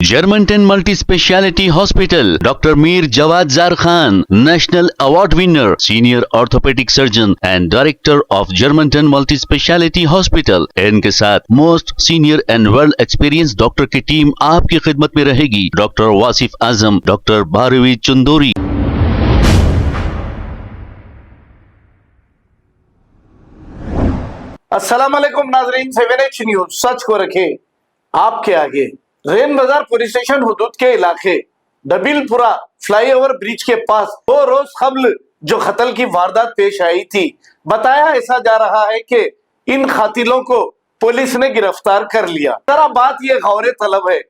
Germantown Multi Speciality Hospital, Dr. Mir Jawad Zar Khan, National Award winner, Senior Orthopedic Surgeon and Director of Germantown Multi Speciality Hospital। इनके साथ most senior and world experience doctor की team आपकी खिदमत में रहेगी। Doctor Wasif Azam, doctor Bharvi Chandori. अस्सलाम वालेकुम नाजरीन, 7H न्यूज सच को रखे आपके आगे। रेन बाजार पुलिस स्टेशन हुदूद के इलाके डबिलपुरा फ्लाईओवर ब्रिज के पास 2 रोज कबल जो कत्ल की वारदात पेश आई थी, बताया ऐसा जा रहा है कि इन कातिलों को पुलिस ने गिरफ्तार कर लिया। जरा बात ये गौरे तलब है।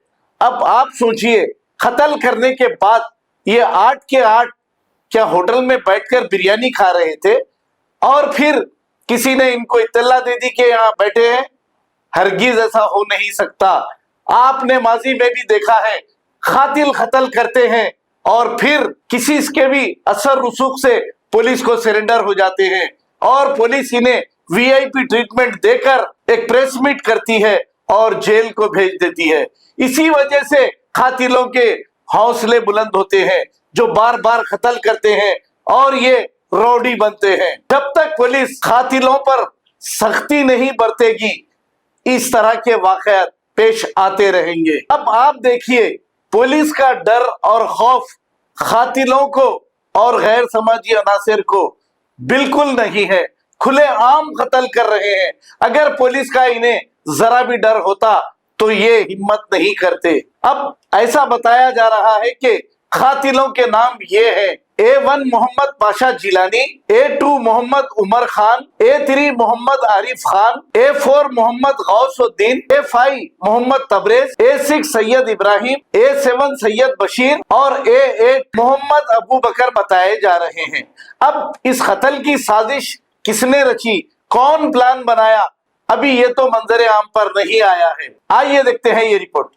अब आप सोचिए, कत्ल करने के बाद ये 8 के 8 क्या होटल में बैठकर बिरयानी खा रहे थे और फिर किसी ने इनको इत्तला दे दी कि यहाँ बैठे हैं। हरगिज ऐसा हो नहीं सकता। आपने माजी में भी देखा है, कातिल कत्ल करते हैं और फिर किसी के भी असर रसूख से पुलिस को सरेंडर हो जाते हैं और पुलिस इन्हें वीआईपी ट्रीटमेंट देकर एक प्रेस मीट करती है और जेल को भेज देती है। इसी वजह से कातिलों के हौसले बुलंद होते हैं जो बार बार कत्ल करते हैं और ये रौडी बनते हैं। जब तक पुलिस कातिलों पर सख्ती नहीं बरतेगी, इस तरह के वाकयात पेश आते रहेंगे। अब आप देखिए, पुलिस का डर और खौफ कातिलों को और गैर समाजी अनासिर को बिल्कुल नहीं है। खुले आम कत्ल कर रहे हैं। अगर पुलिस का इन्हें जरा भी डर होता तो ये हिम्मत नहीं करते। अब ऐसा बताया जा रहा है कि कातिलों के नाम ये है: A1 Mohammad Pasha Jilani, A2 Mohammad Umar Khan, A3 Mohammad Arif Khan, A4 Mohammad Gausuddin, A5 Mohammad Tabrez, A6 Syed Ibrahim, A7 Syed Bashir और A8 मोहम्मद अबू बकर बताए जा रहे हैं। अब इस कत्ल की साजिश किसने रची, कौन प्लान बनाया, अभी ये तो मंजर आम पर नहीं आया है। आइए देखते हैं ये रिपोर्ट।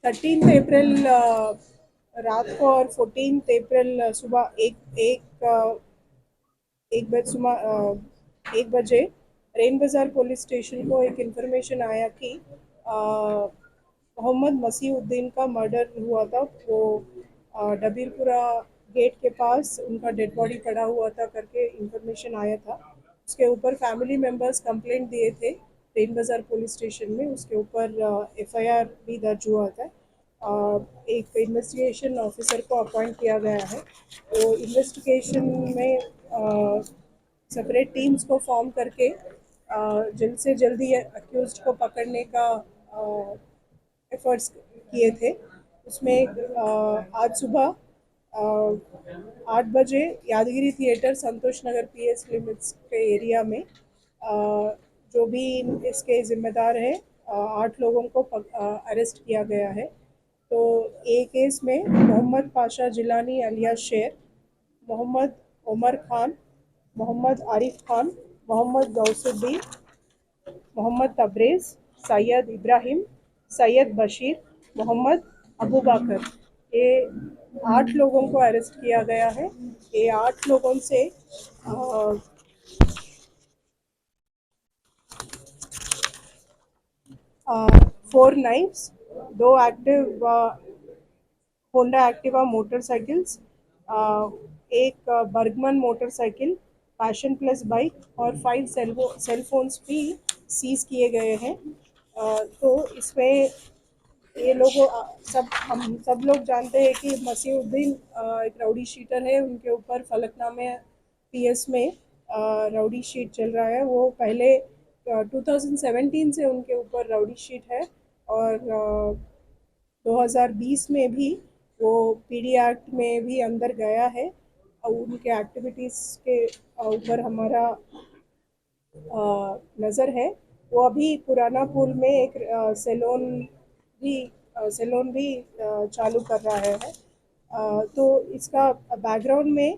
13 अप्रैल रात को और 14 अप्रैल सुबह एक बजे रेन बाजार पुलिस स्टेशन को एक इन्फॉर्मेशन आया कि मोहम्मद मसीहुद्दीन का मर्डर हुआ था। वो डबीरपुरा गेट के पास उनका डेड बॉडी पड़ा हुआ था करके इन्फॉर्मेशन आया था। उसके ऊपर फैमिली मेंबर्स कंप्लेंट दिए थे रेन बाजार पुलिस स्टेशन में। उसके ऊपर एफआईआर भी दर्ज हुआ था। एक इन्वेस्टिगेशन ऑफिसर को अपॉइंट किया गया है। तो इन्वेस्टिगेशन में सेपरेट टीम्स को फॉर्म करके जल्द से जल्दी अक्यूज्ड को पकड़ने का एफर्ट्स किए थे। उसमें आज सुबह 8 बजे यादगिरी थिएटर संतोष नगर पीएस लिमिट्स के एरिया में जो भी इसके जिम्मेदार है 8 लोगों को अरेस्ट किया गया है। तो ए केस में मोहम्मद पाशा जिलानी अलियास शेर, मोहम्मद उमर खान, मोहम्मद आरिफ खान, मोहम्मद गौसुद्दीन, मोहम्मद तबरेज, सैयद इब्राहिम, सैयद बशीर, मोहम्मद अबू बकर, ये 8 लोगों को अरेस्ट किया गया है। ये 8 लोगों से 4 knives, 2 active Honda Activa motorcycles, एक Burgman motorcycle, Passion plus bike और 5 सेल फोन्स भी सीज किए गए हैं। तो इसमें ये लोग हम सब लोग जानते हैं कि मसीहुद्दीन एक राउडी शीटर है। उनके ऊपर फलकनामे पीएस में राउडी शीट चल रहा है। वो पहले 2017 से उनके ऊपर राउडी शीट है और 2020 में भी वो पीडी एक्ट में भी अंदर गया है। और उनके एक्टिविटीज़ के ऊपर हमारा नज़र है। वो अभी पुराना पुल में एक सैलून भी चालू कर रहा है। तो इसका बैकग्राउंड में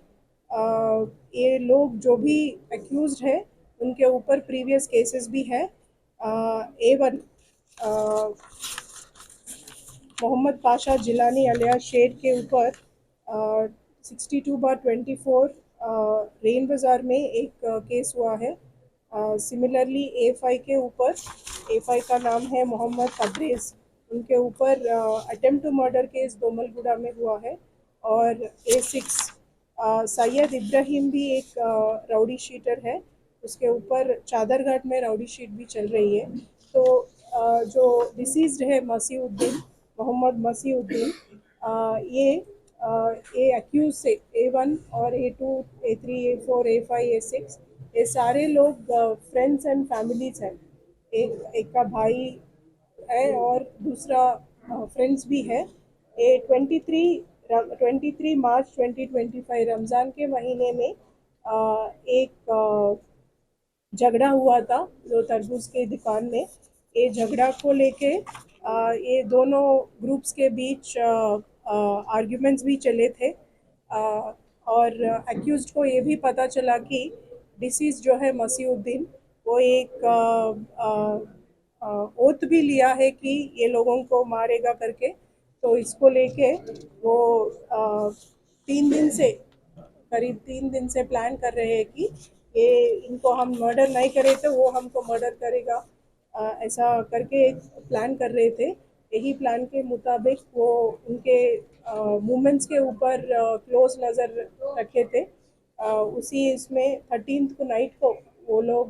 ये लोग जो भी एक्यूज्ड है उनके ऊपर प्रीवियस केसेस भी है। A1 मोहम्मद पाशा जिलानी अलियास शेर के ऊपर 62/24 रेन बाज़ार में एक केस हुआ है। सिमिलरली A5 के ऊपर, A5 का नाम है मोहम्मद अब्रेज़, उनके ऊपर अटेम्प्ट टू मर्डर केस दोमलगुड़ा में हुआ है। और A6 सैयद इब्राहिम भी एक राउडी शीटर है, उसके ऊपर चादरघाट में राउडी शीट भी चल रही है। तो जो डिसीज्ड है मसीउद्दीन, मोहम्मद मसीउद्दीन, ये एक्यूज से A1 और A2, A3, A4, A5, A6 ये सारे लोग फ्रेंड्स एंड फैमिलीज हैं। एक का भाई है और दूसरा फ्रेंड्स भी है। ये 23 मार्च 2025 रमज़ान के महीने में एक झगड़ा हुआ था जो तरबूज की दुकान में। ये झगड़ा को लेके ये दोनों ग्रुप्स के बीच आर्ग्यूमेंट्स भी चले थे। और एक्यूज्ड को ये भी पता चला कि डिसीज जो है मसीउद्दीन, वो एक ओथ भी लिया है कि ये लोगों को मारेगा करके। तो इसको लेके वो 3 दिन से, करीब 3 दिन से प्लान कर रहे हैं कि ये इनको हम मर्डर नहीं करे तो वो हमको मर्डर करेगा, ऐसा करके एक प्लान कर रहे थे। यही प्लान के मुताबिक वो उनके मूवमेंट्स के ऊपर क्लोज नज़र रखे थे। उसी इसमें 13th को नाइट को वो लोग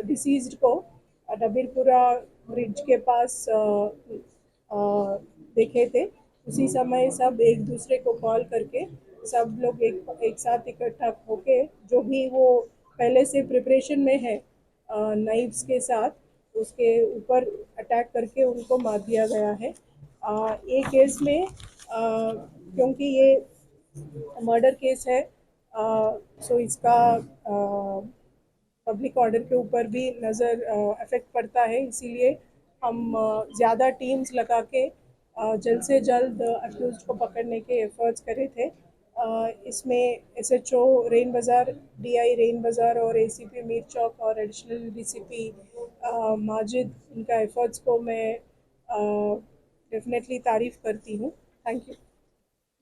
डिसीज्ड को डबीरपुरा ब्रिज के पास देखे थे। उसी समय सब एक दूसरे को कॉल करके सब लोग एक साथ इकट्ठा होके, जो भी वो पहले से प्रिपरेशन में है नाइफ्स के साथ, उसके ऊपर अटैक करके उनको मार दिया गया है। ये केस में क्योंकि ये मर्डर केस है, सो इसका पब्लिक ऑर्डर के ऊपर भी नज़र अफेक्ट पड़ता है। इसीलिए हम ज़्यादा टीम्स लगा के जल्द से जल्द अक्यूज्ड को पकड़ने के एफर्ट्स करे थे। इसमें SHO रेन बाज़ार, DI रेन बाज़ार और ACP मीर चौक और एडिशनल DCP माजिद, इनका एफर्ट्स को मैं डेफिनेटली तारीफ़ करती हूँ। Thank you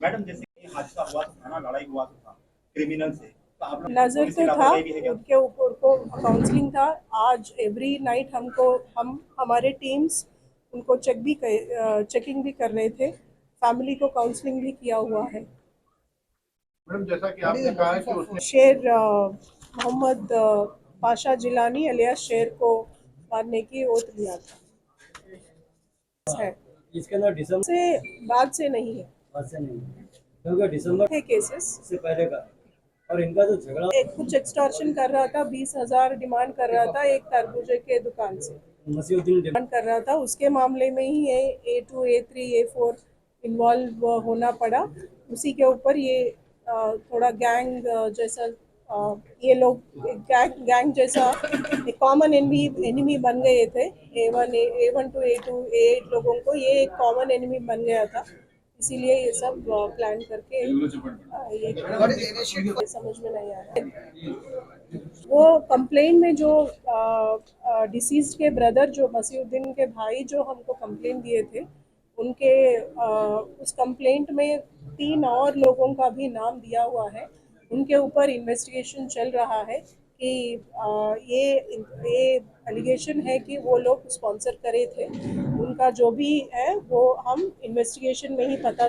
madam. जैसे कि हादसा हुआ था ना, लड़ाई हुआ था क्रिमिनल से, तो आप लोग नज़र तो था, उनके ऊपर को काउंसलिंग था। आज एवरी नाइट हम हमारे टीम्स उनको चेकिंग भी कर रहे थे। फैमिली को काउंसलिंग भी किया हुआ है। मैडम, जैसा कि आपने कहा कि उसने शेर मोहम्मद पाशा जिलानी अलियास शेर को मारने की ओथ लिया था। है इसके अंदर दिसंबर से बाद से नहीं है, क्योंकि दिसंबर है केसेस से पहले का। और इनका जो झगड़ा एक कुछ एक्सटॉर्शन कर रहा था, 20,000 डिमांड कर रहा था एक तरबूजे के दुकान से मसीउद्दीन डिमांड कर रहा था। उसके मामले में ही ये A2, A3, A4 इन्वॉल्व होना पड़ा। उसी के ऊपर ये थोड़ा गैंग जैसा, ये लोग गैंग जैसा एक कॉमन एनिमी बन गए थे। A1 to A2, A8 लोगों को ये एक कॉमन एनिमी बन गया था। इसीलिए ये सब प्लान करके ये समझ में नहीं आ रहा। वो कंप्लेन में जो डिसीज्ड के ब्रदर, जो मसीउद्दीन के भाई, जो हमको कंप्लेन दिए थे, उनके उस कंप्लेंट में 3 और लोगों का भी नाम दिया हुआ है। उनके ऊपर इन्वेस्टिगेशन चल रहा है कि ये एलिगेशन है कि वो लोग स्पॉन्सर करे थे। उनका जो भी है वो हम इन्वेस्टिगेशन में ही पता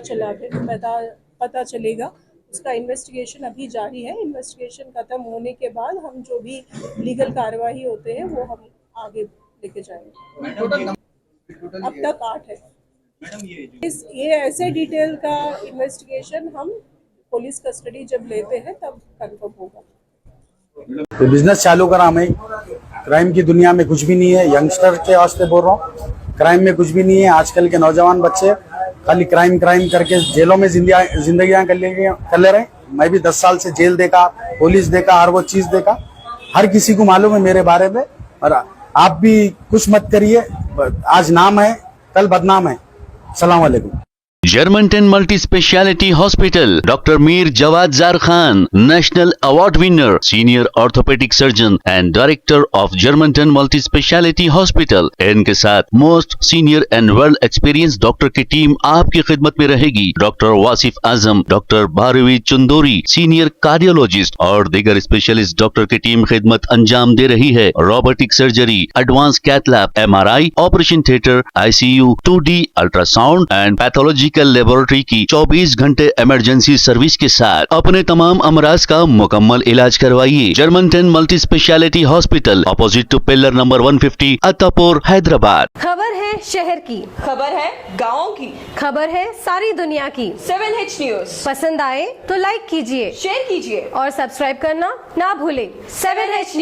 चलेगा। उसका इन्वेस्टिगेशन अभी जारी है। इन्वेस्टिगेशन ख़त्म होने के बाद हम जो भी लीगल कार्रवाई होते हैं वो हम आगे लेके जाएंगे। अब तक 8 है। ये ऐसे डिटेल का इन्वेस्टिगेशन हम पुलिस कस्टडी जब लेते हैं तब कंफर्म होगा। तो बिजनेस चालू करा मैं। क्राइम की दुनिया में कुछ भी नहीं है। यंगस्टर के वास्ते बोल रहा हूँ, क्राइम में कुछ भी नहीं है। आजकल के नौजवान बच्चे खाली क्राइम करके जेलों में जिंदगियां कर ले रहे। मैं भी 10 साल से जेल देखा, पुलिस देखा, हर वो चीज देखा। हर किसी को मालूम है मेरे बारे में। और आप भी कुछ मत करिए। आज नाम है, कल बदनाम है। सलाम वालेकुम। Germantown Multi Speciality Hospital, Dr. Mir Jawad Zar Khan, National Award winner, Senior Orthopedic Surgeon and Director of Germantown Multi Speciality Hospital. इनके साथ most senior and well experience doctor की टीम आपकी खिदमत में रहेगी। Doctor Wasif Azam, doctor Bharvi Chandori, senior cardiologist और दीगर specialist doctor की टीम खिदमत अंजाम दे रही है। Robotic surgery, advance cath lab, MRI, operation theatre, ICU, 2D ultrasound and pathological laboratory की 24 घंटे इमरजेंसी सर्विस के साथ अपने तमाम अमराज का मुकम्मल इलाज करवाइए। Germanten multi speciality hospital, opposite to pillar number 150, Attapur, Hyderabad. खबर है शहर की, खबर है गाँव की, खबर है सारी दुनिया की। 7H न्यूज पसंद आए तो लाइक कीजिए, शेयर कीजिए और सब्सक्राइब करना ना भूलें। 7H news.